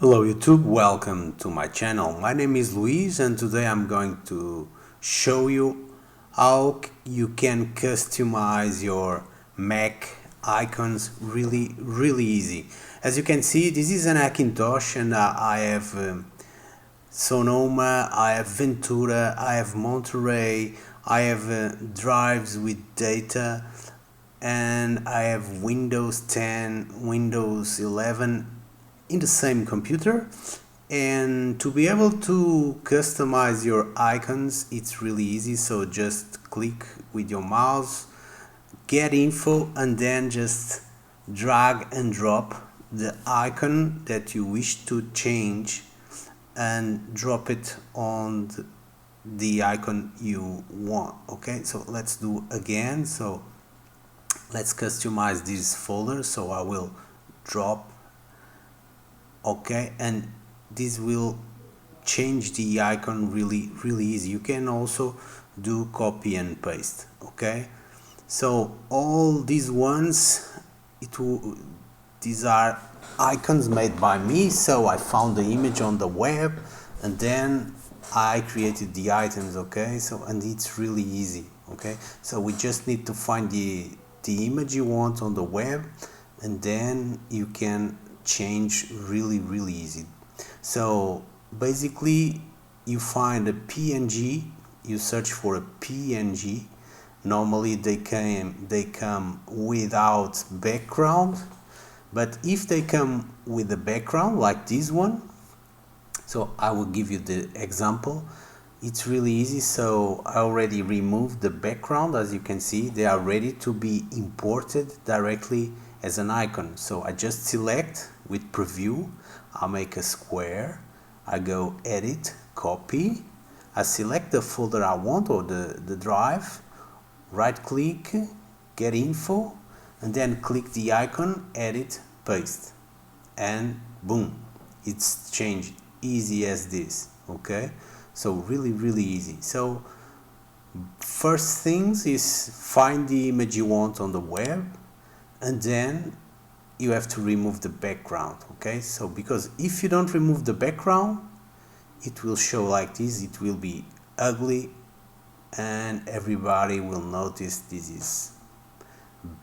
Hello YouTube, welcome to my channel. My name is Luis and today I'm going to show you how you can customize your Mac icons really easy. As you can see, this is an Hackintosh and I have Sonoma, I have Ventura, I have Monterey, I have drives with data, and I have Windows 10, Windows 11 in the same computer. And to be able to customize your icons, it's really easy. So just click with your mouse, get info, and then just drag and drop the icon that you wish to change and drop it on the icon you want. Okay, so let's do again. So let's customize this folder. So I will drop, okay, and this will change the icon really easy. You can also do copy and paste. Okay, so all these ones, these are icons made by me. So I found the image on the web and then I created the items. Okay, so and it's really easy. Okay, so we just need to find the image you want on the web, and then you can change really easy. So basically you find a PNG, you search for a PNG. Normally they come without background, but if they come with a background like this one, so I will give you the example. It's really easy. So I already removed the background. As you can see, they are ready to be imported directly as an icon. So I just select with preview, I make a square, I go edit, copy, I select the folder I want or the drive, right click, get info, and then click the icon, edit, paste, and boom, it's changed. Easy as this. Okay, so really easy. So first things is find the image you want on the web, and then you have to remove the background. Okay, so because if you don't remove the background, it will show like this. It will be ugly and everybody will notice this is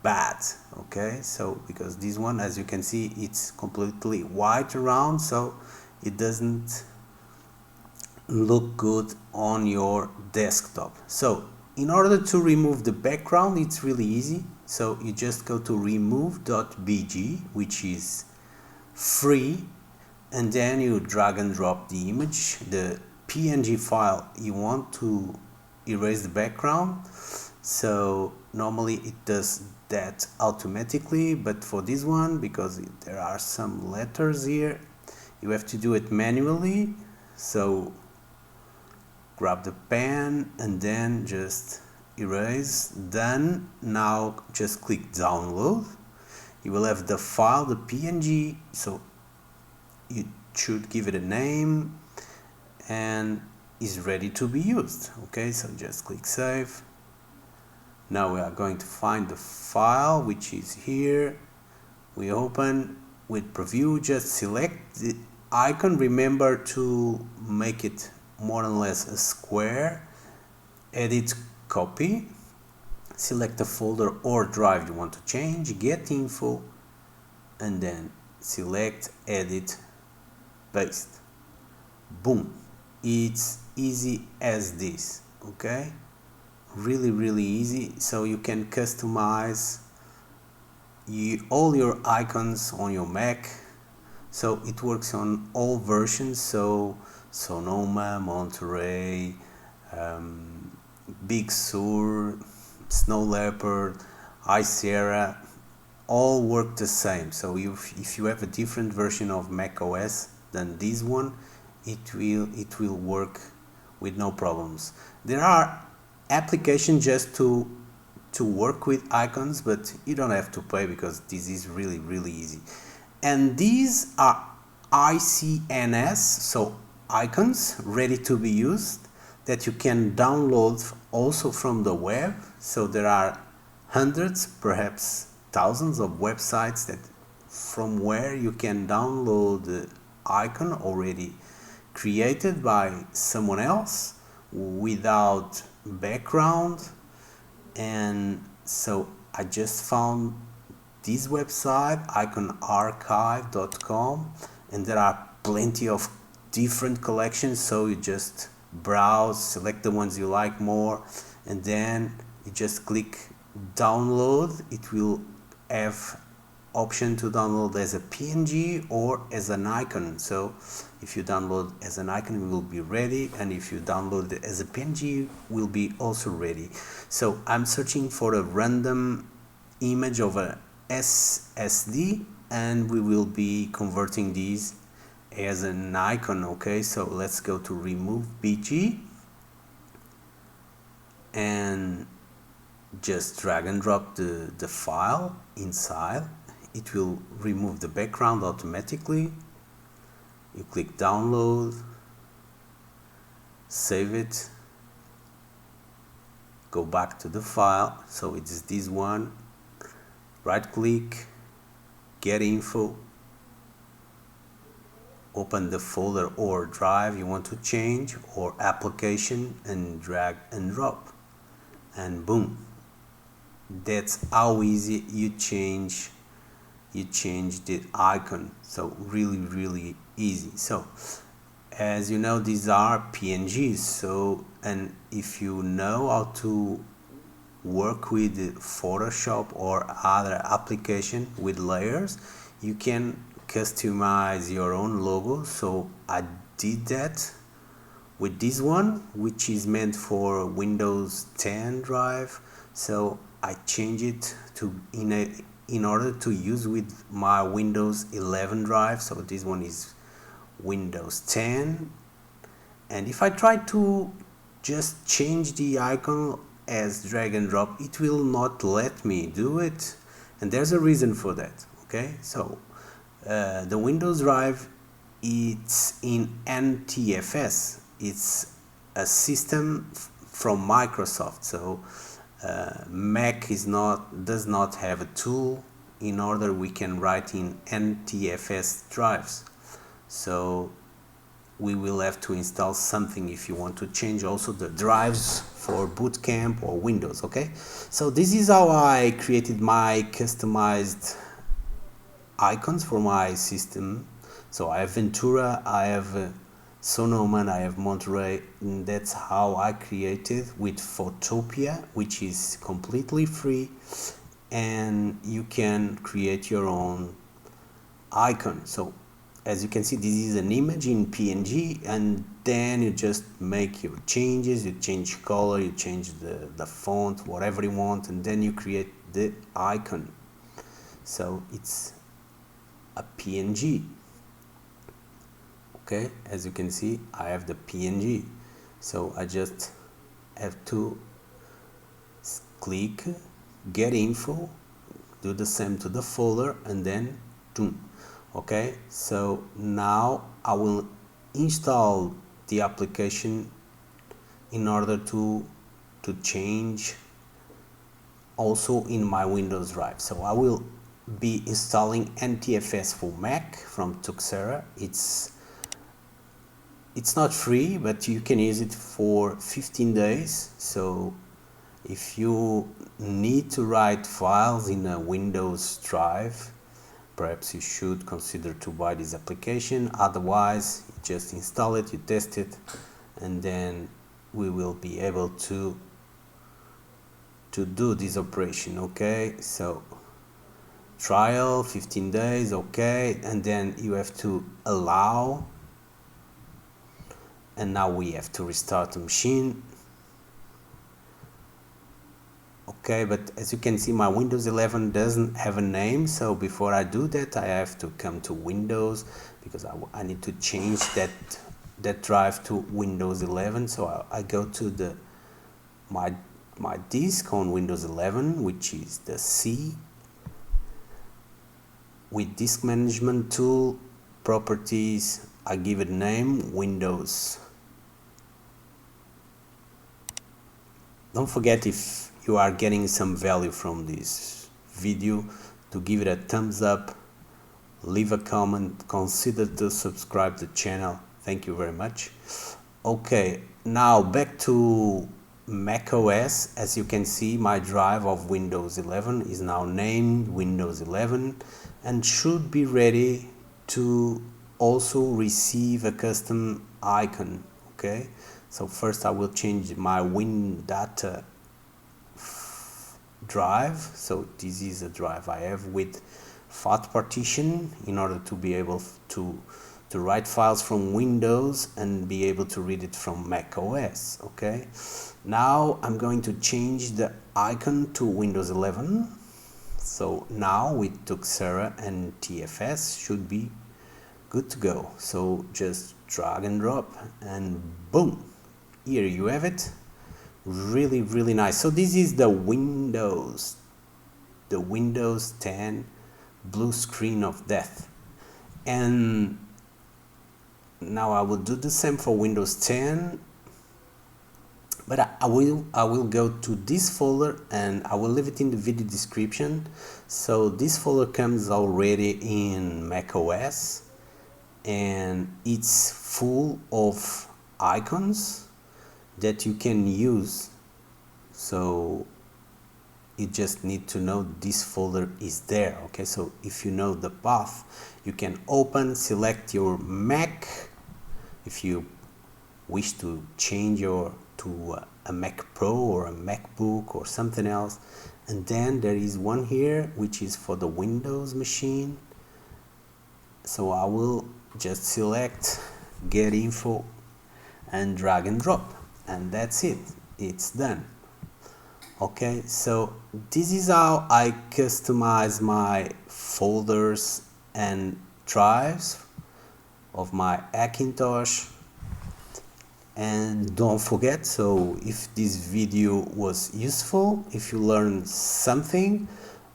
bad. Okay, so because this one, as you can see, it's completely white around, so it doesn't look good on your desktop. So in order to remove the background, it's really easy. So you just go to remove.bg, which is free, and then you drag and drop the image, the PNG file you want to erase the background. So normally it does that automatically, but for this one, because there are some letters here, you have to do it manually. So grab the pen and then just erase. Done. Now just click download. You will have the file, the PNG, so you should give it a name and is ready to be used. Okay, so just click save. Now we are going to find the file, which is here. We open with preview, just select the icon. Remember to make it more or less a square. Edit, copy, select the folder or drive you want to change, get info, and then select, edit, paste. Boom, it's easy as this. Okay, really easy. So you can customize all your icons on your Mac. So it works on all versions, so Sonoma, Monterey, Big Sur, Snow Leopard, High Sierra, all work the same. So if you have a different version of macOS than this one, it will work with no problems. There are applications just to work with icons, but you don't have to pay because this is really easy. And these are ICNS, so icons ready to be used, that you can download also from the web. So there are hundreds, perhaps thousands of websites that from where you can download icon already created by someone else without background. And so I just found this website, iconarchive.com, and there are plenty of different collections, so you just browse, select the ones you like more, and then you just click download. It will have option to download as a PNG or as an icon. So if you download as an icon, it will be ready, and if you download it as a PNG, it will be also ready. So I'm searching for a random image of a SSD, and we will be converting these as an icon. Okay, so let's go to remove BG and just drag and drop the file inside. It will remove the background automatically. You click download, save it, go back to the file. So it is this one. Right click, get info, open the folder or drive you want to change, or application, and drag and drop, and boom, that's how easy you change the icon. So really easy. So as you know, these are PNGs. So, and if you know how to work with Photoshop or other application with layers, you can customize your own logo. So I did that with this one, which is meant for Windows 10 drive. So I changed it to in order to use with my Windows 11 drive. So this one is Windows 10, and if I try to just change the icon as drag and drop, it will not let me do it, and there's a reason for that. Okay, so the Windows drive, it's in NTFS. It's a system from Microsoft. So Mac does not have a tool in order we can write in NTFS drives. So we will have to install something if you want to change also the drives for Boot Camp or Windows. Okay, so this is how I created my customized icons for my system. So I have Ventura, I have Sonoma, I have Monterey, and that's how I created with Photopia, which is completely free, and you can create your own icon. So as you can see, this is an image in PNG, and then you just make your changes, you change color, you change the font, whatever you want, and then you create the icon. So it's a PNG. Okay, as you can see, I have the PNG. So I just have to click get info, do the same to the folder, and then boom. Okay, so now I will install the application in order to change also in my Windows drive. So I will be installing NTFS for Mac from Tuxera. It's not free, but you can use it for 15 days. So if you need to write files in a Windows drive, perhaps you should consider to buy this application. Otherwise, you just install it, you test it, and then we will be able to do this operation. Okay, so trial 15 days. Okay, and then you have to allow, and now we have to restart the machine. Okay, but as you can see, my Windows 11 doesn't have a name, so before I do that, I have to come to Windows, because I need to change that drive to Windows 11. So I go to my disk on Windows 11, which is the C, with disk management tool, properties, I give it a name, Windows. Don't forget, if you are getting some value from this video, to give it a thumbs up leave a comment, consider to subscribe to the channel. Thank you very much. Okay, now back to macOS. As you can see, my drive of Windows 11 is now named Windows 11 and should be ready to also receive a custom icon. Okay, so first I will change my WinData drive. So this is a drive I have with fat partition in order to be able to write files from Windows and be able to read it from macOS. Okay, now I'm going to change the icon to Windows 11. So now with Tuxera and TFS should be good to go. So just drag and drop and boom, here you have it. Really nice. So this is the Windows 10 blue screen of death, and now I will do the same for Windows 10, but I will go to this folder and I will leave it in the video description. So this folder comes already in macOS and it's full of icons that you can use. So you just need to know this folder is there. Okay, so if you know the path, you can select your Mac if you wish to change to a Mac Pro or a MacBook or something else, and then there is one here which is for the Windows machine. So I will just select get info and drag and drop, and that's it, it's done. Okay, so this is how I customize my folders and drives of my Hackintosh. And don't forget, so if this video was useful, if you learned something,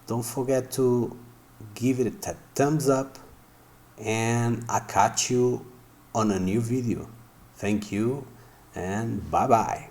don't forget to give it a thumbs up, and I'll catch you on a new video. Thank you and bye bye.